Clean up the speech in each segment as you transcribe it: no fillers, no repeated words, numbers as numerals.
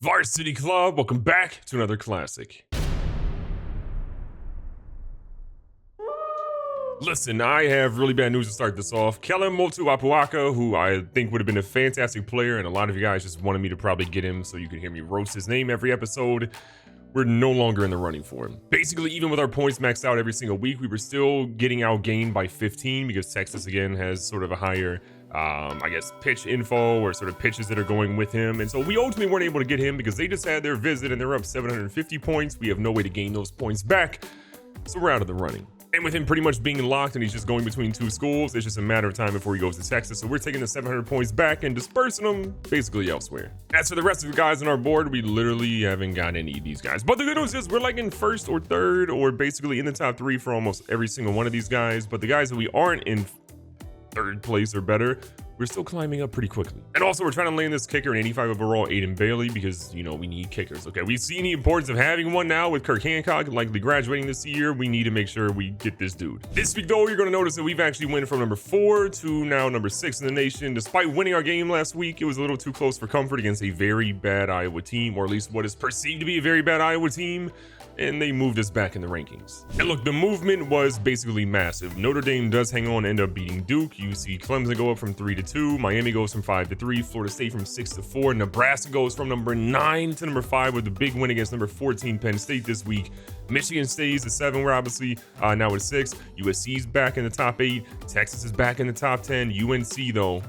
Varsity Club, welcome back to another classic. Listen, I have really bad news to start this off. Kellen Motuapuaka, who I think would have been a fantastic player, and a lot of you guys just wanted me to probably get him so you can hear me roast his name every episode. We're no longer in the running for him. Basically, even with our points maxed out every single week, we were still getting outgained by 15 because Texas, again, has sort of a higher I guess pitch info or sort of pitches that are going with him. And so we ultimately weren't able to get him because they just had their visit and they're up 750 points. We have no way to gain those points back. So we're out of the running. And with him pretty much being locked and he's just going between two schools, it's just a matter of time before he goes to Texas. So we're taking the 700 points back and dispersing them basically elsewhere. As for the rest of the guys on our board, we literally haven't got any of these guys. But the good news is we're like in first or third or basically in the top three for almost every single one of these guys. But the guys that we aren't in third place or better, we're still climbing up pretty quickly. And also, we're trying to land this kicker in 85 overall, Aiden Bailey, because, you know, we need kickers. Okay, we see the importance of having one now with Kirk Hancock likely graduating this year. We need to make sure we get this dude. This week, though, you're going to notice that we've actually went from number 4 to now number 6 in the nation. Despite winning our game last week, it was a little too close for comfort against a very bad Iowa team, or at least what is perceived to be a very bad Iowa team. And they moved us back in the rankings. And look, the movement was basically massive. Notre Dame does hang on, end up beating Duke. You see Clemson go up from 3 to 2. Miami goes from 5 to 3. Florida State from 6 to 4. Nebraska goes from number 9 to number 5 with a big win against number 14 Penn State this week. Michigan stays at 7. We're obviously now at 6. USC's back in the top 8. Texas is back in the top 10. UNC, though,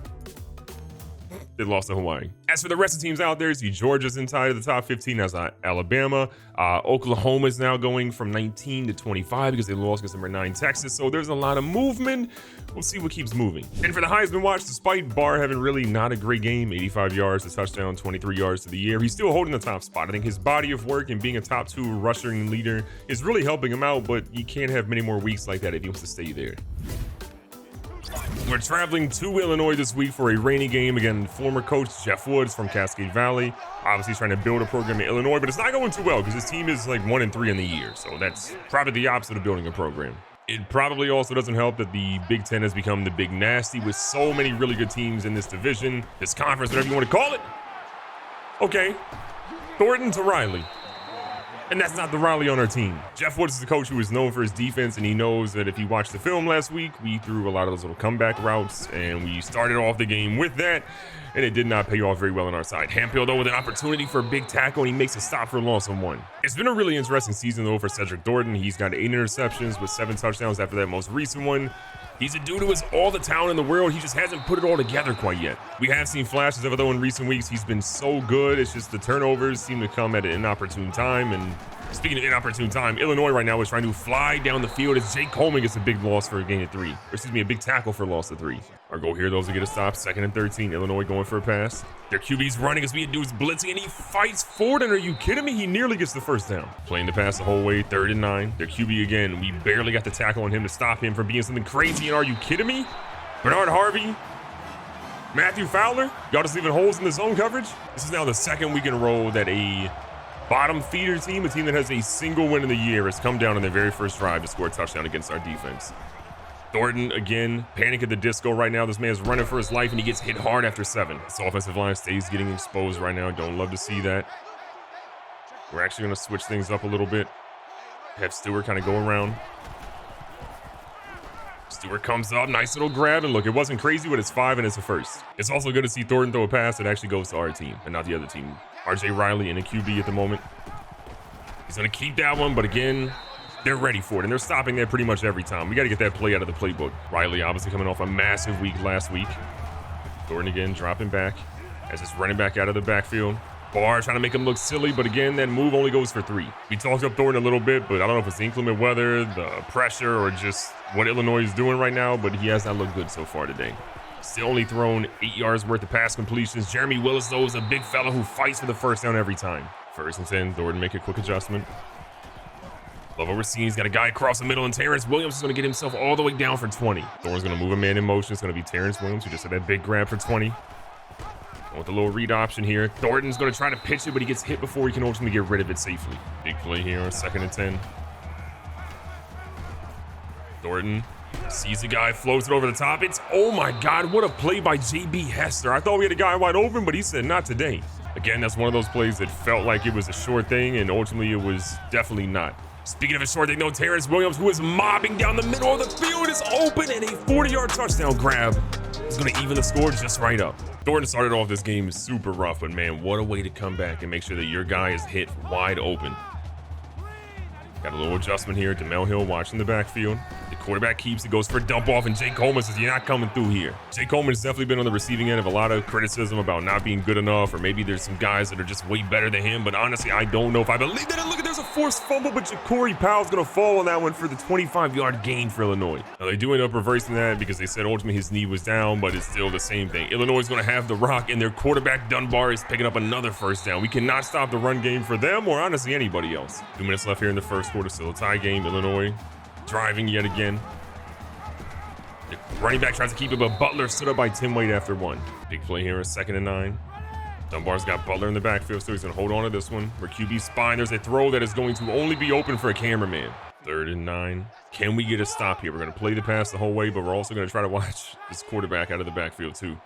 they lost to Hawaii. As for the rest of the teams out there, you see Georgia's inside of the top 15 as Alabama. Oklahoma is now going from 19 to 25 because they lost against number 9 Texas. So there's a lot of movement. We'll see what keeps moving. And for the Heisman watch, despite Barr having really not a great game, 85 yards, a touchdown, 23 yards to the year, he's still holding the top spot. I think his body of work and being a top 2 rushing leader is really helping him out, but you can't have many more weeks like that if he wants to stay there. We're traveling to Illinois this week for a rainy game. Again, former coach Jeff Woods from Cascade Valley. Obviously he's trying to build a program in Illinois, but it's not going too well because his team is like 1-3 in the year. So that's probably the opposite of building a program. It probably also doesn't help that the Big Ten has become the Big Nasty with so many really good teams in this division, this conference, whatever you want to call it. Okay, Thornton to Riley. And that's not the Riley on our team. Jeff Woods is the coach who is known for his defense, and he knows that if you watched the film last week, we threw a lot of those little comeback routes, and we started off the game with that, and it did not pay off very well on our side. Hemphill, though, with an opportunity for a big tackle, and he makes a stop for a loss of 1. It's been a really interesting season, though, for Cedric Thornton. He's got 8 interceptions with 7 touchdowns after that most recent one. He's a dude who has all the talent in the world. He just hasn't put it all together quite yet. We have seen flashes of it, though, in recent weeks. He's been so good. It's just the turnovers seem to come at an inopportune time. And speaking of inopportune time, Illinois right now is trying to fly down the field as Jake Coleman gets a big loss for a gain of 3. Or excuse me, a big tackle for a loss of 3. Our goal here, though, is to get a stop. 2nd and 13. Illinois going for a pass. Their QB's running as we dudes blitzing, and he fights forward. And are you kidding me? He nearly gets the first down. Playing the pass the whole way. 3rd and 9. Their QB again. We barely got the tackle on him to stop him from being something crazy. And are you kidding me? Bernard Harvey, Matthew Fowler, y'all just leaving holes in the zone coverage. This is now the 2nd week in a row that a bottom feeder team, a team that has a single win in the year, has come down on their very first drive to score a touchdown against our defense. Thornton, again, panic at the disco right now. This man's running for his life, and he gets hit hard after 7. This offensive line stays getting exposed right now. Don't love to see that. We're actually going to switch things up a little bit. Have Stewart kind of go around. Stewart comes up, nice little grab, and look, it wasn't crazy, but it's 5 and it's a first. It's also good to see Thornton throw a pass that actually goes to our team and not the other team. RJ Riley in a QB at the moment. He's going to keep that one, but again, they're ready for it, and they're stopping there pretty much every time. We got to get that play out of the playbook. Riley obviously coming off a massive week last week. Thornton again dropping back as it's running back out of the backfield. Barr trying to make him look silly, but again, that move only goes for 3. We talked up Thornton a little bit, but I don't know if it's the inclement weather, the pressure, or just what Illinois is doing right now, but he has not looked good so far today. Still only thrown 8 yards worth of pass completions. Jeremy Willis, though, is a big fella who fights for the first down every time. 1st and 10, Thornton make a quick adjustment. Love what we're seeing. He's got a guy across the middle, and Terrence Williams is going to get himself all the way down for 20. Thornton's going to move a man in motion. It's going to be Terrence Williams, who just had that big grab for 20. With a little read option here. Thornton's going to try to pitch it, but he gets hit before he can ultimately get rid of it safely. Big play here on 2nd and 10. Thornton sees the guy, floats it over the top. It's, oh my God, what a play by JB Hester. I thought we had a guy wide open, but he said not today. Again, that's one of those plays that felt like it was a short thing, and ultimately it was definitely not. Speaking of a short thing, though, Terrence Williams, who is mobbing down the middle of the field, is open, and a 40-yard touchdown grab is going to even the score just right up. Thornton started off this game super rough, but man, what a way to come back and make sure that your guy is hit wide open. Got a little adjustment here. DeMel Hill watching the backfield. The quarterback keeps it, goes for a dump off, and Jay Coleman says, you're not coming through here. Jay Coleman has definitely been on the receiving end of a lot of criticism about not being good enough, or maybe there's some guys that are just way better than him, but honestly, I don't know if I believe that. And look, there's a forced fumble, but Ja'Cory Powell's going to fall on that one for the 25-yard gain for Illinois. Now, they do end up reversing that because they said ultimately his knee was down, but it's still the same thing. Illinois is going to have the rock, and their quarterback Dunbar is picking up another first down. We cannot stop the run game for them or honestly anybody else. 2 minutes left here in the first quarter, still a tie game. Illinois driving yet again. The running back tries to keep it, but Butler stood up by Tim Wade after one. Big play here, a 2nd and 9. Dunbar's got Butler in the backfield, so he's going to hold on to this one. Where QB's spine, there's a throw that is going to only be open for a cameraman. 3rd and 9. Can we get a stop here? We're going to play the pass the whole way, but we're also going to try to watch this quarterback out of the backfield too.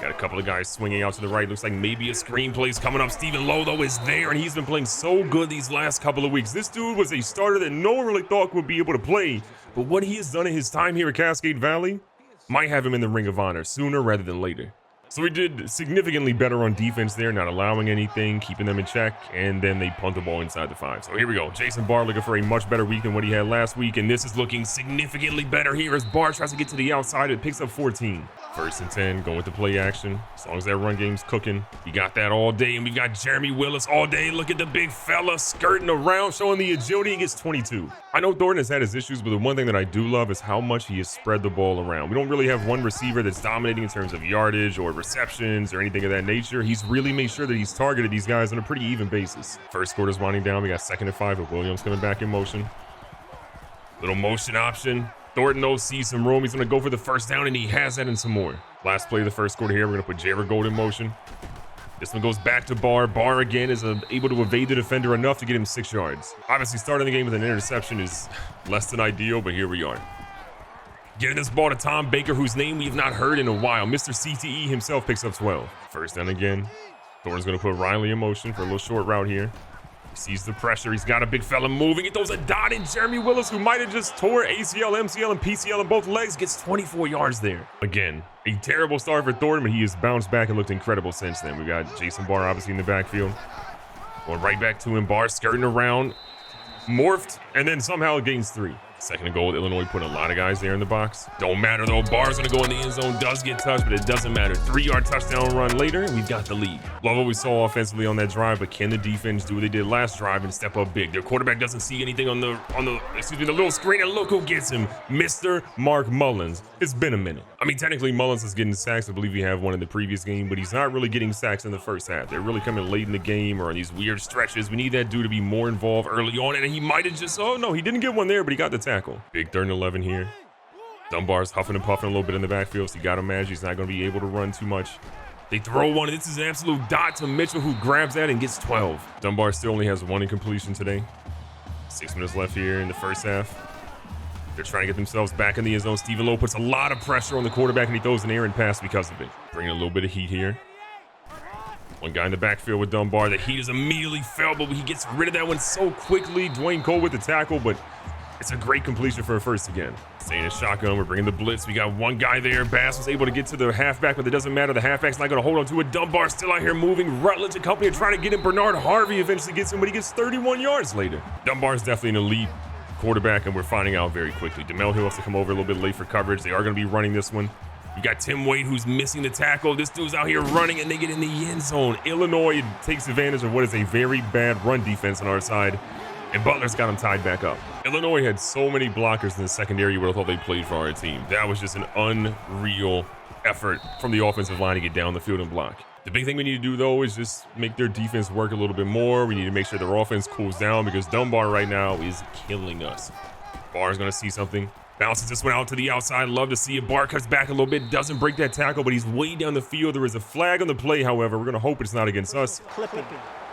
Got a couple of guys swinging out to the right. Looks like maybe a screen play's coming up. Stephen Lowe, though, is there, and he's been playing so good these last couple of weeks. This dude was a starter that no one really thought would be able to play, but what he has done in his time here at Cascade Valley might have him in the Ring of Honor sooner rather than later. So we did significantly better on defense there, not allowing anything, keeping them in check, and then they punt the ball inside the 5. So here we go. Jason Barr looking for a much better week than what he had last week, and this is looking significantly better here as Barr tries to get to the outside. It picks up 14. 1st and 10, going with the play action. As long as that run game's cooking, we got that all day, and we've got Jeremy Willis all day. Look at the big fella skirting around, showing the agility. He gets 22. I know Thornton has had his issues, but the one thing that I do love is how much he has spread the ball around. We don't really have one receiver that's dominating in terms of yardage or receptions or anything of that nature. He's really made sure that he's targeted these guys on a pretty even basis. First quarter's winding down. We got 2nd and 5 with Williams coming back in motion. Little motion option. Thornton, though, sees some room. He's going to go for the first down, and he has that and some more. Last play of the first quarter here. We're going to put Jared Gold in motion. This one goes back to Barr. Barr, again, is able to evade the defender enough to get him 6 yards. Obviously, starting the game with an interception is less than ideal, but here we are. Getting this ball to Tom Baker, whose name we have not heard in a while. Mr. CTE himself picks up 12. First down again. Thornton's going to put Riley in motion for a little short route here. He sees the pressure. He's got a big fella moving. He throws a dot in. Jeremy Willis, who might have just tore ACL, MCL, and PCL in both legs, gets 24 yards there. Again, a terrible start for Thornton, but he has bounced back and looked incredible since then. We got Jason Barr obviously in the backfield. Going right back to him. Barr skirting around, morphed, and then somehow gains 3. 2nd and goal with Illinois, putting a lot of guys there in the box. Don't matter though. Barr's gonna go in the end zone, does get touched, but it doesn't matter. 3-yard touchdown run later, we've got the lead. Love what we saw offensively on that drive, but can the defense do what they did last drive and step up big? Their quarterback doesn't see anything on the little screen, and look who gets him, Mr. Mark Mullins. It's been a minute. I mean, technically Mullins is getting sacks. I believe he had one in the previous game, but he's not really getting sacks in the first half. They're really coming late in the game or on these weird stretches. We need that dude to be more involved early on, and he might have just, oh no, he didn't get one there, but he got the tackle. Big 3rd and 11 here. Dunbar's huffing and puffing a little bit in the backfield, so you got to imagine he's not going to be able to run too much. They throw one, and this is an absolute dot to Mitchell, who grabs that and gets 12. Dunbar still only has 1 incompletion today. 6 minutes left here in the first half. They're trying to get themselves back in the end zone. Stephen Lowe puts a lot of pressure on the quarterback, and he throws an errant pass because of it. Bringing a little bit of heat here. One guy in the backfield with Dunbar. The heat is immediately felt, but he gets rid of that one so quickly. Dwayne Cole with the tackle, but it's a great completion for a first again. Staying in shotgun, we're bringing the blitz. We got one guy there. Bass was able to get to the halfback, but it doesn't matter. The halfback's not going to hold on to it. Dunbar still out here moving. Rutledge and company are trying to get him. Bernard Harvey eventually gets him, but he gets 31 yards later. Dunbar's definitely an elite quarterback, and we're finding out very quickly. DeMel Hill has to come over a little bit late for coverage. They are going to be running this one. You got Tim Wade, who's missing the tackle. This dude's out here running, and they get in the end zone. Illinois takes advantage of what is a very bad run defense on our side, and Butler's got him tied back up. Illinois had so many blockers in the secondary, you would have thought they played for our team. That was just an unreal effort from the offensive line to get down the field and block. The big thing we need to do, though, is just make their defense work a little bit more. We need to make sure their offense cools down because Dunbar right now is killing us. Barr's going to see something. Bounces this one out to the outside. Love to see it. Barr cuts back a little bit. Doesn't break that tackle, but he's way down the field. There is a flag on the play, however. We're going to hope it's not against us.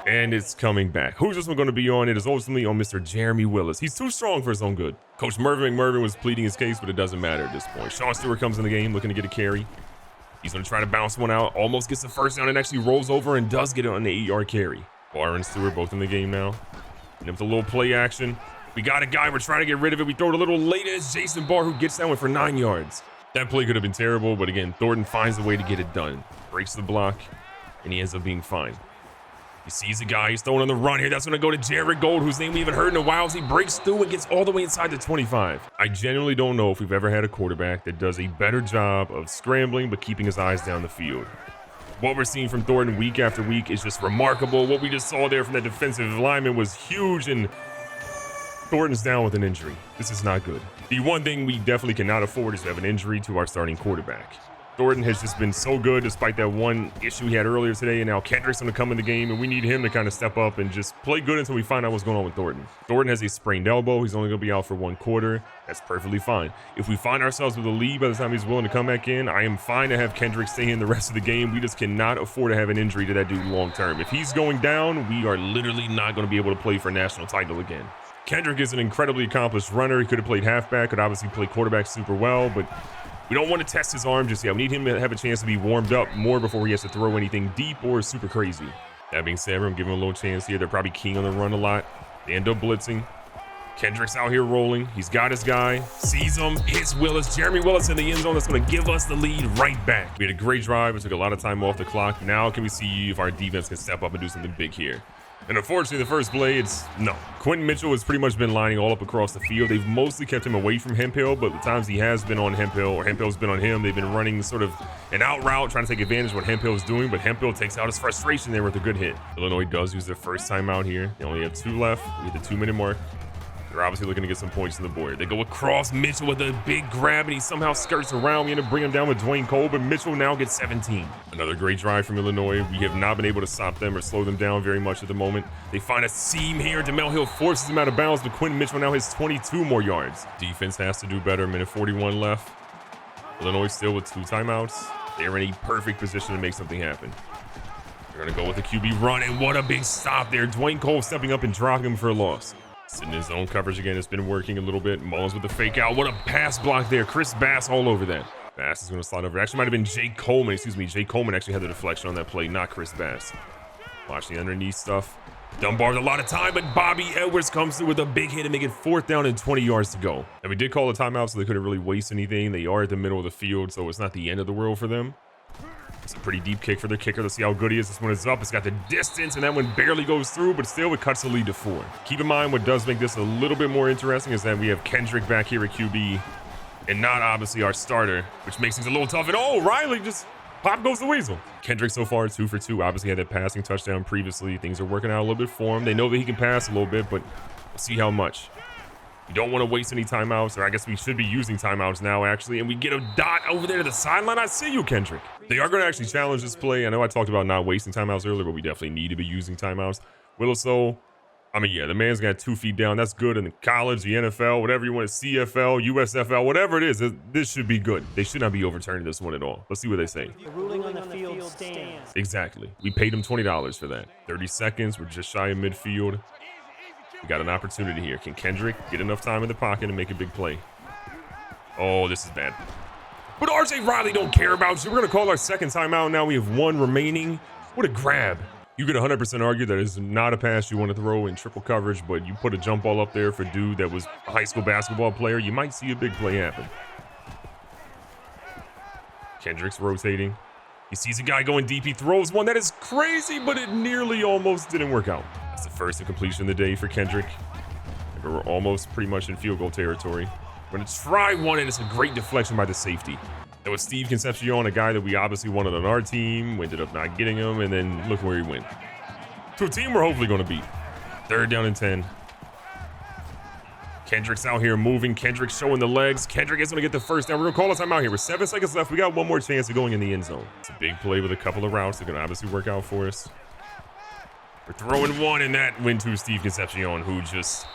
And it's coming back. Who's this one going to be on? It is ultimately on Mr. Jeremy Willis. He's too strong for his own good. Coach Mervin McMervin was pleading his case, but it doesn't matter at this point. Sean Stewart comes in the game looking to get a carry. He's going to try to bounce one out, almost gets the first down and actually rolls over and does get it on the 8-yard carry. Barr and Stewart both in the game now. And with a little play action. We got a guy, we're trying to get rid of it. We throw it a little late. It's Jason Barr who gets that one for 9 yards. That play could have been terrible, but again, Thornton finds a way to get it done. Breaks the block, and he ends up being fine. He sees a guy, he's throwing on the run here. That's going to go to Jared Gold, whose name we haven't heard in a while, as he breaks through and gets all the way inside the 25. I genuinely don't know if we've ever had a quarterback that does a better job of scrambling but keeping his eyes down the field. What we're seeing from Thornton week after week is just remarkable. What we just saw there from that defensive lineman was huge, and Thornton's down with an injury. This is not good. The one thing we definitely cannot afford is to have an injury to our starting quarterback. Thornton has just been so good despite that one issue he had earlier today, and now Kendrick's going to come in the game, and we need him to kind of step up and just play good until we find out what's going on with Thornton. Thornton has a sprained elbow. He's only going to be out for 1 quarter. That's perfectly fine. If we find ourselves with a lead by the time he's willing to come back in, I am fine to have Kendrick stay in the rest of the game. We just cannot afford to have an injury to that dude long term. If he's going down, we are literally not going to be able to play for a national title again. Kendrick is an incredibly accomplished runner. He could have played halfback, could obviously play quarterback super well, but we don't want to test his arm just yet. We need him to have a chance to be warmed up more before he has to throw anything deep or super crazy. That being said, I'm giving him a little chance here. They're probably keying on the run a lot. They end up blitzing. Kendrick's out here rolling. He's got his guy. Sees him. Hits Willis. Jeremy Willis in the end zone. That's going to give us the lead right back. We had a great drive. It took a lot of time off the clock. Now can we see if our defense can step up and do something big here? And unfortunately, the first play, it's no. Quentin Mitchell has pretty much been lining all up across the field. They've mostly kept him away from Hemphill, but the times he has been on Hemphill or Hemphill's been on him, they've been running sort of an out route, trying to take advantage of what Hemphill is doing, but Hemphill takes out his frustration there with a good hit. Illinois does use their first timeout here. They only have 2 left. We hit the 2-minute mark. They're obviously looking to get some points on the board. They go across Mitchell with a big grab, and he somehow skirts around. We end up bringing him down with Dwayne Cole, but Mitchell now gets 17. Another great drive from Illinois. We have not been able to stop them or slow them down very much at the moment. They find a seam here. Demel Hill forces him out of bounds, but Quentin Mitchell now has 22 more yards. Defense has to do better. Minute 41 left. Illinois still with 2 timeouts. They're in a perfect position to make something happen. They're going to go with a QB run, and what a big stop there. Dwayne Cole stepping up and dropping him for a loss. Sitting in his own coverage again. It's been working a little bit. Mullins with the fake out. What a pass block there. Chris Bass all over that. Bass is going to slide over. Actually might have been Jake Coleman. Excuse me. Jake Coleman actually had the deflection on that play, not Chris Bass. Watch the underneath stuff. Dunbar with a lot of time, but Bobby Edwards comes through with a big hit and make it 4th down and 20 yards to go. And we did call a timeout, so they couldn't really waste anything. They are at the middle of the field, so it's not the end of the world for them. It's a pretty deep kick for their kicker. Let's see how good he is. This one is up. It's got the distance, and that one barely goes through, but still it cuts the lead to 4. Keep in mind, what does make this a little bit more interesting is that we have Kendrick back here at QB and not obviously our starter, which makes things a little tough. And oh, Riley just pop goes the weasel. Kendrick so far 2 for 2. Obviously had that passing touchdown previously. Things are working out a little bit for him. They know that he can pass a little bit, but we'll see how much. We don't want to waste any timeouts, or I guess we should be using timeouts now, actually. And we get a dot over there to the sideline. I see you, Kendrick. They are going to actually challenge this play. I know I talked about not wasting timeouts earlier, but we definitely need to be using timeouts. Williso, I mean, yeah, the man's got 2 feet down. That's good in the college, the NFL, whatever you want, CFL, USFL, whatever it is. This should be good. They should not be overturning this one at all. Let's see what they say. The ruling on the field stands. Exactly. We paid them $20 for that. 30 seconds. We're just shy of midfield. We got an opportunity here. Can Kendrick get enough time in the pocket and make a big play? Oh, this is bad. But RJ Riley don't care about you. We're going to call our second timeout now. We have 1 remaining. What a grab. You could 100% argue that is not a pass you want to throw in triple coverage, but you put a jump ball up there for a dude that was a high school basketball player, you might see a big play happen. Kendrick's rotating. He sees a guy going deep. He throws one that is crazy, but it nearly almost didn't work out. That's the first completion of the day for Kendrick. We're almost pretty much in field goal territory. We're going to try one, and it's a great deflection by the safety. That was Steve Concepcion, a guy that we obviously wanted on our team. We ended up not getting him, and then look where he went. To a team we're hopefully going to beat. 3rd down and 10. Kendrick's out here moving. Kendrick's showing the legs. Kendrick is going to get the first down. We're going to call a timeout here. With 7 seconds left, we got 1 more chance of going in the end zone. It's a big play with a couple of routes. They're going to obviously work out for us. We're throwing one, and that went to Steve Concepcion, who just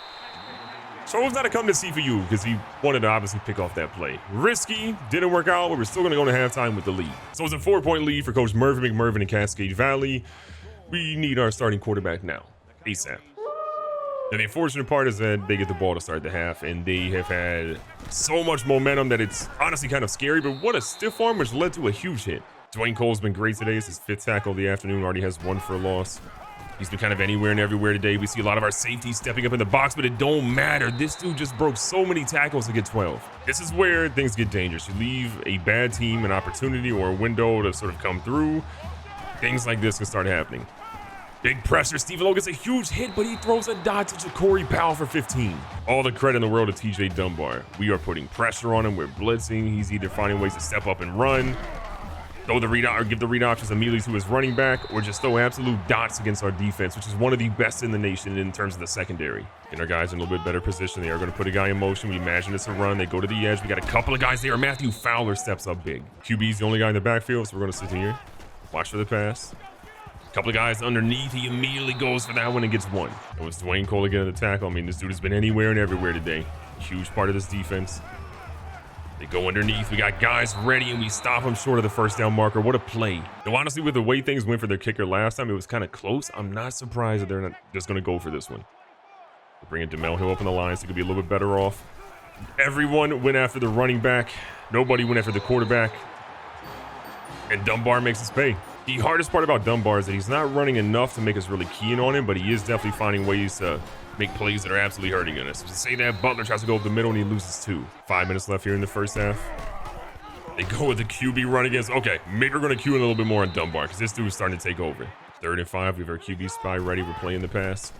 chose not to come to CFU because he wanted to obviously pick off that play. Risky, didn't work out, but we're still going to go to halftime with the lead. So it's a 4-point lead for Coach Mervin McMervin in Cascade Valley. We need our starting quarterback now, ASAP. And the unfortunate part is that they get the ball to start the half, and they have had so much momentum that it's honestly kind of scary, but what a stiff arm, which led to a huge hit. Dwayne Cole's been great today. It's his 5th tackle of the afternoon. Already has 1 for a loss. He's been kind of anywhere and everywhere today. We see a lot of our safeties stepping up in the box, but it don't matter. This dude just broke so many tackles to get 12. This is where things get dangerous. You leave a bad team an opportunity or a window to sort of come through. Things like this can start happening. Big pressure. Stephen Lowe gets a huge hit, but he throws a dot to Ja'Cory Powell for 15. All the credit in the world to TJ Dunbar. We are putting pressure on him. We're blitzing. He's either finding ways to step up and run, throw the read or give the read options immediately to his running back, or just throw absolute dots against our defense, which is one of the best in the nation in terms of the secondary. And our guys in a little bit better position. They are going to put a guy in motion. We imagine it's a run. They go to the edge. We got a couple of guys there. Matthew Fowler steps up big. QB's the only guy in the backfield, so we're going to sit here, watch for the pass. A couple of guys underneath. He immediately goes for that one and gets 1. It was Dwayne Cole again at the tackle. I mean, this dude has been anywhere and everywhere today. Huge part of this defense. They go underneath. We got guys ready, and we stop them short of the first down marker. What a play. Now, honestly, with the way things went for their kicker last time, it was kind of close. I'm not surprised that they're not just going to go for this one. We're bringing DeMel Hill up in the line, so he could be a little bit better off. Everyone went after the running back. Nobody went after the quarterback. And Dunbar makes us pay. The hardest part about Dunbar is that he's not running enough to make us really keen on him, but he is definitely finding ways to make plays that are absolutely hurting us. To say that, Butler tries to go up the middle and he loses 2. 5 minutes left here in the first half. They go with the QB run against. Okay, maybe we're going to cue in a little bit more on Dunbar because this dude is starting to take over. 3rd and 5. We have our QB spy ready. We're playing the pass.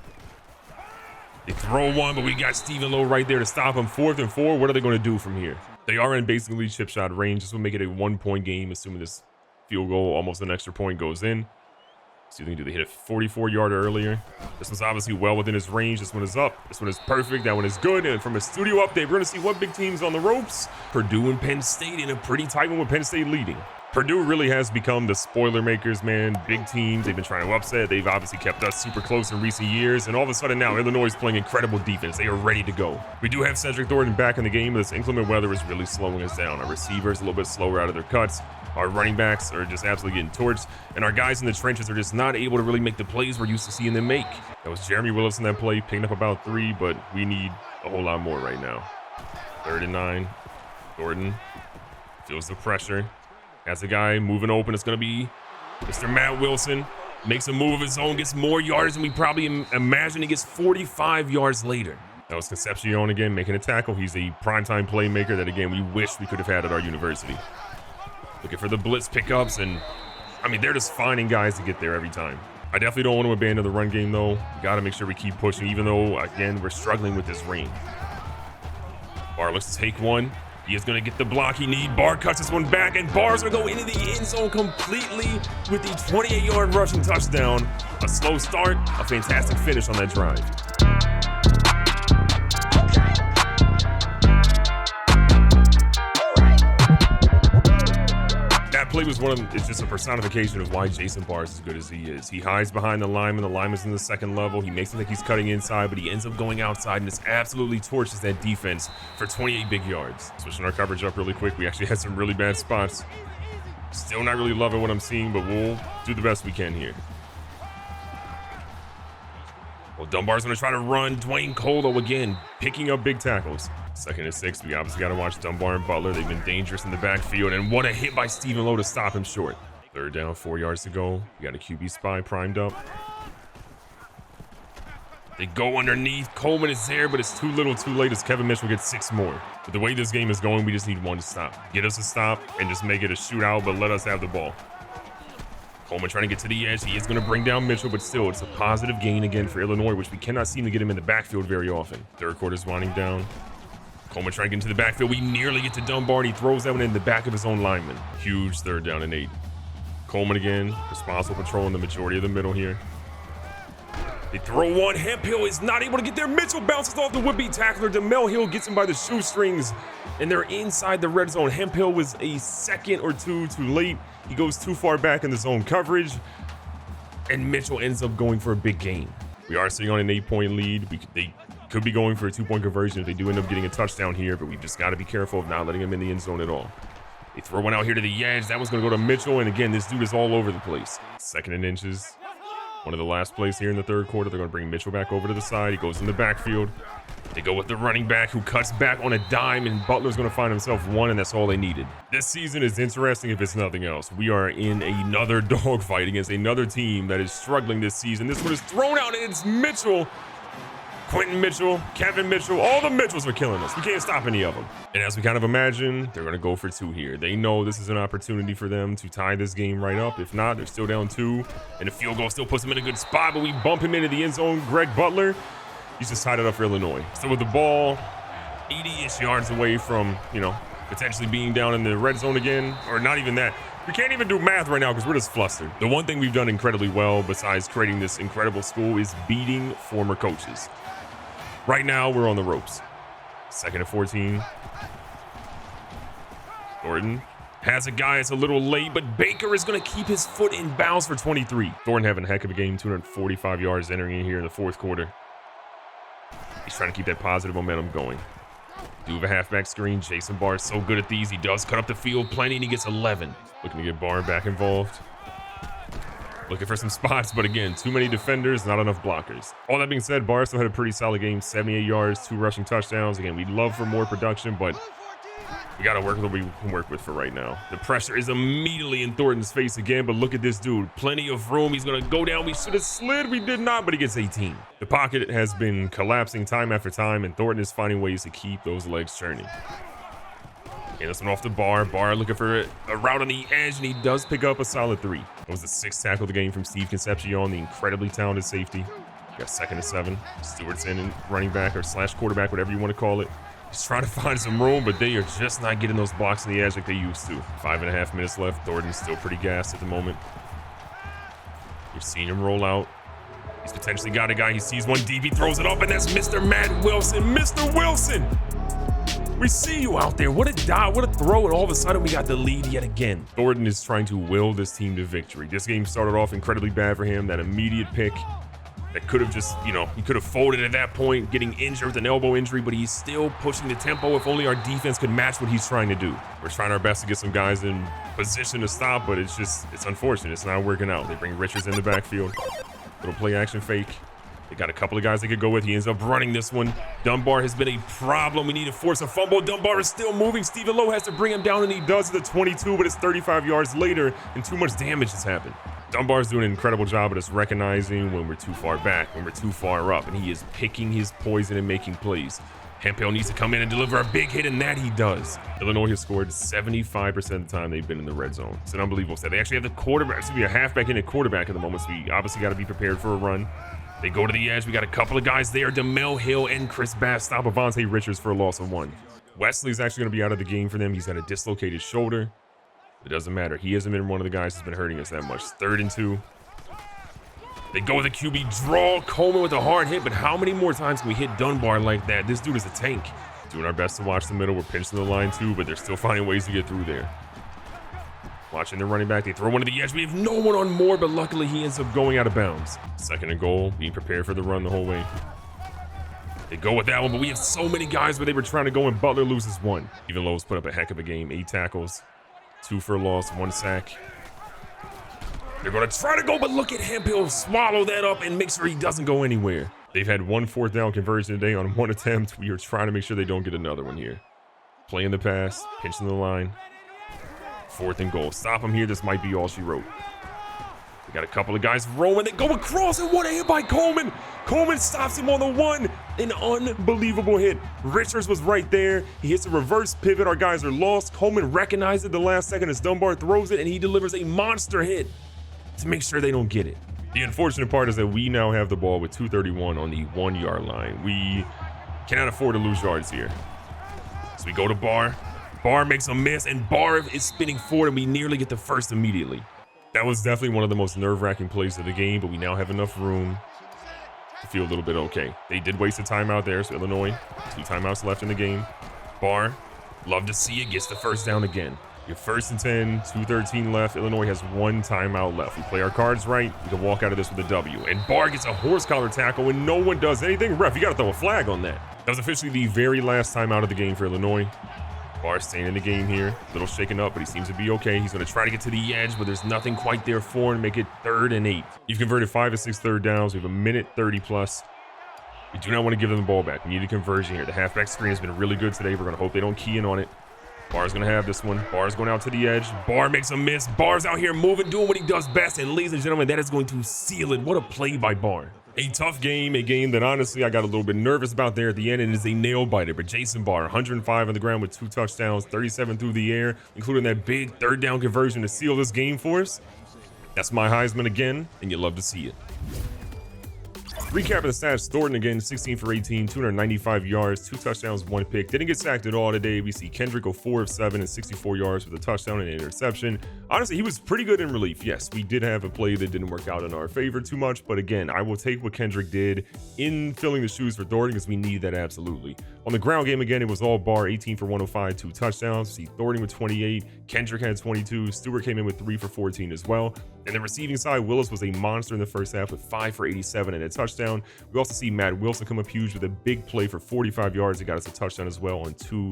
They throw one, but we got Stephen Lowe right there to stop him. 4th and 4. What are they going to do from here? They are in basically chip shot range. This will make it a 1-point game, assuming this field goal, almost an extra point, goes in. See what they can do. They hit a 44-yarder earlier. This one's obviously well within his range. This one is up. This one is perfect. That one is good. And from a studio update, we're going to see what big teams on the ropes. Purdue and Penn State in a pretty tight one with Penn State leading. Purdue really has become the spoiler makers, man. Big teams. They've been trying to upset. They've obviously kept us super close in recent years. And all of a sudden now, Illinois is playing incredible defense. They are ready to go. We do have Cedric Thornton back in the game, but this inclement weather is really slowing us down. Our receivers a little bit slower out of their cuts. Our running backs are just absolutely getting torched. And our guys in the trenches are just not able to really make the plays we're used to seeing them make. That was Jeremy Willis in that play, picking up about 3, but we need a whole lot more right now. 3rd and 9. Thornton feels the pressure. Has a guy moving open. It's going to be Mr. Matt Wilson. Makes a move of his own, gets more yards than we probably imagine. He gets 45 yards later. That was Concepcion again, making a tackle. He's a primetime playmaker that, again, we wish we could have had at our university. Looking for the blitz pickups, and, I mean, they're just finding guys to get there every time. I definitely don't want to abandon the run game, though. We got to make sure we keep pushing, even though, again, we're struggling with this rain. Barr looks to take one. He is going to get the block he needs. Barr cuts this one back, and Barr's going to go into the end zone completely with the 28-yard rushing touchdown. A slow start, a fantastic finish on that drive. That play was it's just a personification of why Jason Barr is as good as he is. He hides behind the lineman. The lineman's in the second level. He makes him think he's cutting inside, but he ends up going outside and just absolutely torches that defense for 28 big yards. Switching our coverage up really quick. We actually had some really bad spots. Still not really loving what I'm seeing, but we'll do the best we can here. Well, Dunbar's going to try to run. Dwayne Cole, again, picking up big tackles. 2nd and 6. We obviously got to watch Dunbar and Butler. They've been dangerous in the backfield. And what a hit by Stephen Lowe to stop him short. 3rd down, 4 yards to go. We got a QB spy primed up. They go underneath. Coleman is there, but it's too little too late as Kevin Mitchell gets 6 more. But the way this game is going, we just need one to stop. Get us a stop and just make it a shootout, but let us have the ball. Coleman trying to get to the edge. He is going to bring down Mitchell, but still, it's a positive gain again for Illinois, which we cannot seem to get him in the backfield very often. 3rd quarter is winding down. Coleman trying to get into the backfield. We nearly get to Dunbar, and he throws that one in the back of his own lineman. Huge 3rd down and 8. Coleman again, responsible patrolling the majority of the middle here. They throw one. Hemphill is not able to get there. Mitchell bounces off the would-be tackler. DeMel Hill gets him by the shoestrings, and they're inside the red zone. Hemphill was a second or two too late. He goes too far back in the zone coverage, and Mitchell ends up going for a big gain. We are sitting on an 8-point lead. They could be going for a 2-point conversion if they do end up getting a touchdown here, but we've just got to be careful of not letting him in the end zone at all. They throw one out here to the edge. That one's going to go to Mitchell, and again, this dude is all over the place. 2nd and inches. One of the last plays here in the third quarter. They're going to bring Mitchell back over to the side. He goes in the backfield. They go with the running back who cuts back on a dime, and Butler's going to find himself one, and that's all they needed. This season is interesting if it's nothing else. We are in another dogfight against another team that is struggling this season. This one is thrown out, and it's Mitchell. Quentin Mitchell, Kevin Mitchell, all the Mitchells are killing us. We can't stop any of them. And as we kind of imagine, they're going to go for 2 here. They know this is an opportunity for them to tie this game right up. If not, they're still down 2, and the field goal still puts them in a good spot, but we bump him into the end zone. Greg Butler, he's just tied it up for Illinois. So with the ball 80-ish yards away from, potentially being down in the red zone again, or not even that. We can't even do math right now because we're just flustered. The one thing we've done incredibly well, besides creating this incredible school, is beating former coaches. Right now, we're on the ropes. 2nd and 14. Thornton has a guy. It's a little late, but Baker is going to keep his foot in bounds for 23. Thornton having a heck of a game, 245 yards entering in here in the 4th quarter. He's trying to keep that positive momentum going. Do have a halfback screen. Jason Barr is so good at these. He does cut up the field plenty, and he gets 11. Looking to get Barr back involved. Looking for some spots, but again, too many defenders, not enough blockers. All that being said, Barr still had a pretty solid game. 78 yards, 2 rushing touchdowns. Again, we'd love for more production, but we got to work with what we can work with for right now. The pressure is immediately in Thornton's face again, but look at this dude. Plenty of room. He's going to go down. We should have slid. We did not, but he gets 18. The pocket has been collapsing time after time, and Thornton is finding ways to keep those legs churning. And this one off the Barr. Barr looking for a route on the edge, and he does pick up a solid 3. That was the 6th tackle of the game from Steve Concepcion, the incredibly talented safety. Got 2nd and 7. Stewart's in and running back or / quarterback, whatever you want to call it. He's trying to find some room, but they are just not getting those blocks on the edge like they used to. 5.5 minutes left. Thornton's still pretty gassed at the moment. You're seeing him roll out. He's potentially got a guy. He sees one deep. He throws it up, and that's Mr. Matt Wilson. Mr. Wilson! We see you out there. What a dot, what a throw, and all of a sudden we got the lead yet again. Thornton is trying to will this team to victory. This game started off incredibly bad for him. That immediate pick that could have just, he could have folded at that point, getting injured with an elbow injury, but he's still pushing the tempo. If only our defense could match what he's trying to do. We're trying our best to get some guys in position to stop, but it's unfortunate. It's not working out. They bring Richards in the backfield. Little play action fake. They got a couple of guys they could go with. He ends up running this one. Dunbar has been a problem. We need to force a fumble. Dunbar is still moving. Stephen Lowe has to bring him down, and he does at the 22, but it's 35 yards later, and too much damage has happened. Dunbar's doing an incredible job at us recognizing when we're too far back, when we're too far up, and he is picking his poison and making plays. Hemphill needs to come in and deliver a big hit, and that he does. Illinois has scored 75% of the time they've been in the red zone. It's an unbelievable stat. They actually have the quarterback. It's going to be a halfback and a quarterback at the moment, so we obviously got to be prepared for a run. They go to the edge. We got a couple of guys there. DeMel Hill and Chris Bass stop Avante Richards for a loss of 1. Wesley's actually going to be out of the game for them. He's got a dislocated shoulder. It doesn't matter. He hasn't been one of the guys who's been hurting us that much. 3rd and 2. They go with a QB draw. Coleman with a hard hit, but how many more times can we hit Dunbar like that? This dude is a tank. Doing our best to watch the middle. We're pinching the line too, but they're still finding ways to get through there. Watching the running back. They throw one to the edge. We have no one on Moore, but luckily he ends up going out of bounds. 2nd and goal. Being prepared for the run the whole way. They go with that one, but we have so many guys where they were trying to go, and Butler loses 1. Even Lowe's put up a heck of a game. 8 tackles, 2 for a loss, 1 sack. They're going to try to go, but look at Hemphill swallow that up and make sure he doesn't go anywhere. They've had 1 4th down conversion today on 1 attempt. We are trying to make sure they don't get another one here. Playing the pass, pinching the line. 4th and goal. Stop him here. This might be all she wrote. We got a couple of guys rolling. They go across, and what a hit by Coleman. Coleman stops him on the 1. An unbelievable hit. Richards was right there. He hits a reverse pivot. Our guys are lost. Coleman recognized it the last second as Dunbar throws it, and he delivers a monster hit to make sure they don't get it. The unfortunate part is that we now have the ball with 2:31 on the 1-yard line. We cannot afford to lose yards here. So we go to Barr. Barr makes a miss, and Barr is spinning forward, and we nearly get the first immediately. That was definitely one of the most nerve-wracking plays of the game, but we now have enough room to feel a little bit okay. They did waste a timeout there, so Illinois, 2 timeouts left in the game. Barr, love to see it, gets the first down again. You're 1st and 10, 2:13 left. Illinois has 1 timeout left. We play our cards right, we can walk out of this with a W. And Barr gets a horse collar tackle, and no one does anything. Ref, you got to throw a flag on that. That was officially the very last timeout of the game for Illinois. Barr staying in the game here. A little shaken up, but he seems to be okay. He's going to try to get to the edge, but there's nothing quite there for him to make it 3rd and 8. You've converted 5 of 6 third downs. We have a minute 30 plus. We do not want to give them the ball back. We need a conversion here. The halfback screen has been really good today. We're going to hope they don't key in on it. Barr's going to have this one. Barr's going out to the edge. Barr makes a miss. Barr's out here moving, doing what he does best. And ladies and gentlemen, that is going to seal it. What a play by Barr. A tough game, a game that honestly I got a little bit nervous about there at the end, and it is a nail biter. But Jason Barr, 105 on the ground with 2 touchdowns, 37 through the air, including that big 3rd down conversion to seal this game for us. That's my Heisman again, and you love to see it. Recap of the stats, Thornton again, 16 for 18, 295 yards, 2 touchdowns, 1 pick. Didn't get sacked at all today. We see Kendrick go 4 of 7 and 64 yards with a touchdown and an interception. Honestly, he was pretty good in relief. Yes, we did have a play that didn't work out in our favor too much, but again, I will take what Kendrick did in filling the shoes for Thornton because we need that absolutely. On the ground game again, it was all Barr, 18 for 105, 2 touchdowns. See Thornton with 28, Kendrick had 22, Stewart came in with 3 for 14 as well. And the receiving side, Willis was a monster in the first half with 5 for 87 and a touchdown. We also see Matt Wilson come up huge with a big play for 45 yards. He got us a touchdown as well on 2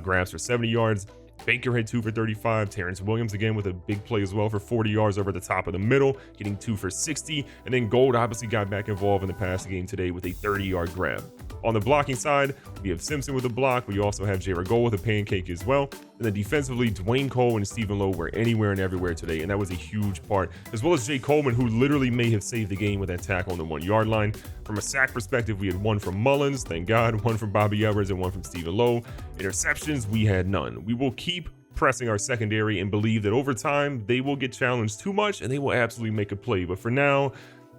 grabs for 70 yards. Baker had 2 for 35. Terrence Williams again with a big play as well for 40 yards over the top of the middle, getting 2 for 60. And then Gold obviously got back involved in the passing game today with a 30-yard grab. On the blocking side, we have Simpson with a block. We also have Jared Gold with a pancake as well. And then defensively, Dwayne Cole and Stephen Lowe were anywhere and everywhere today, and that was a huge part, as well as Jay Coleman, who literally may have saved the game with that tackle on the 1-yard line. From a sack perspective, we had 1 from Mullins, thank God, 1 from Bobby Edwards, and 1 from Stephen Lowe. Interceptions, we had none. We will keep pressing our secondary and believe that over time, they will get challenged too much, and they will absolutely make a play. But for now,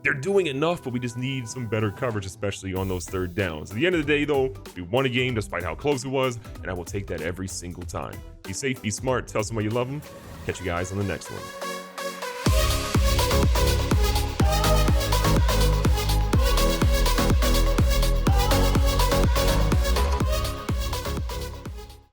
they're doing enough, but we just need some better coverage, especially on those 3rd downs. At the end of the day, though, we won a game despite how close it was, and I will take that every single time. Be safe, be smart, tell somebody you love them. Catch you guys on the next one.